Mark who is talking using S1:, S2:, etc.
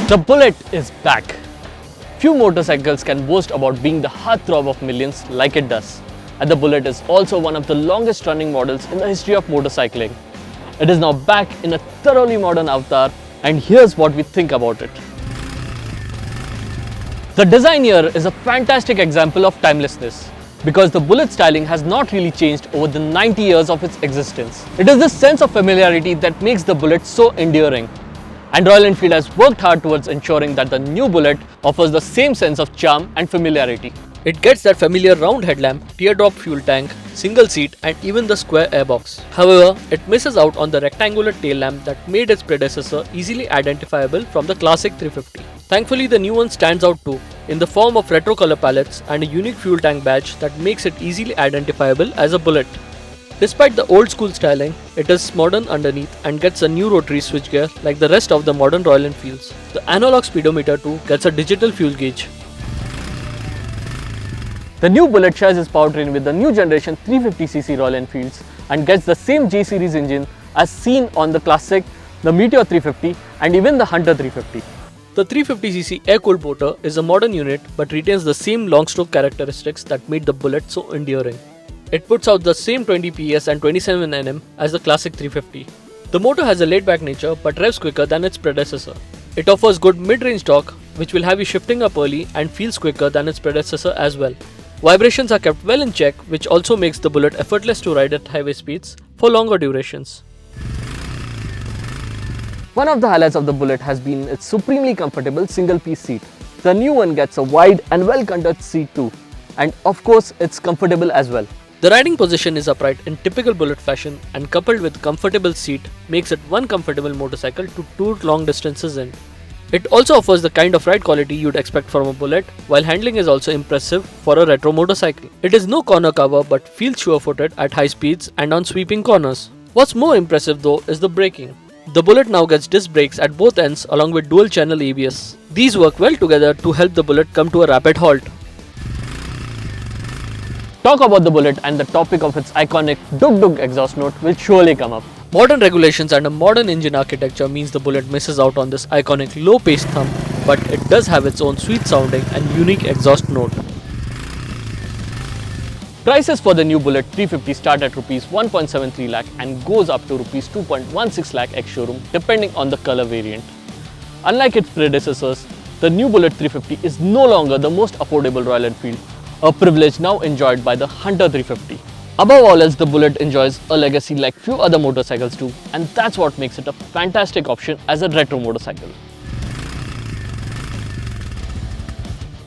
S1: The Bullet is back. Few motorcycles can boast about being the heartthrob of millions like it does. And the Bullet is also one of the longest running models in the history of motorcycling. It is now back in a thoroughly modern avatar, and here's what we think about it. The design here is a fantastic example of timelessness, because the Bullet styling has not really changed over the 90 years of its existence. It is this sense of familiarity that makes the Bullet so enduring. And Royal Enfield has worked hard towards ensuring that the new Bullet offers the same sense of charm and familiarity. It gets that familiar round headlamp, teardrop fuel tank, single seat and even the square airbox. However, it misses out on the rectangular tail lamp that made its predecessor easily identifiable from the classic 350. Thankfully, the new one stands out too, in the form of retro color palettes and a unique fuel tank badge that makes it easily identifiable as a Bullet. Despite the old school styling, it is modern underneath and gets a new rotary switchgear like the rest of the modern Royal Enfields. The analog speedometer too gets a digital fuel gauge. The new Bullet shares its powertrain with the new generation 350cc Royal Enfields and gets the same J-series engine as seen on the classic, the Meteor 350 and even the Hunter 350. The 350cc air-cooled motor is a modern unit but retains the same long-stroke characteristics that made the Bullet so enduring. It puts out the same 20 PS and 27 Nm as the classic 350. The motor has a laid-back nature but revs quicker than its predecessor. It offers good mid-range torque, which will have you shifting up early and feels quicker than its predecessor as well. Vibrations are kept well in check, which also makes the Bullet effortless to ride at highway speeds for longer durations. One of the highlights of the Bullet has been its supremely comfortable single-piece seat. The new one gets a wide and well-contoured seat too, and of course it's comfortable as well. The riding position is upright in typical Bullet fashion, and coupled with comfortable seat makes it one comfortable motorcycle to tour long distances in. It also offers the kind of ride quality you'd expect from a Bullet, while handling is also impressive for a retro motorcycle. It is no corner cover but feels sure-footed at high speeds and on sweeping corners. What's more impressive though is the braking. The Bullet now gets disc brakes at both ends along with dual channel ABS. These work well together to help the Bullet come to a rapid halt. Talk about the Bullet and the topic of its iconic dug-dug exhaust note will surely come up. Modern regulations and a modern engine architecture means the Bullet misses out on this iconic low-paced thump, but it does have its own sweet sounding and unique exhaust note. Prices for the new Bullet 350 start at Rs 1.73 lakh and goes up to Rs 2.16 lakh ex-showroom depending on the color variant. Unlike its predecessors, the new Bullet 350 is no longer the most affordable Royal Enfield, a privilege now enjoyed by the Hunter 350. Above all else, the Bullet enjoys a legacy like few other motorcycles do, and that's what makes it a fantastic option as a retro motorcycle.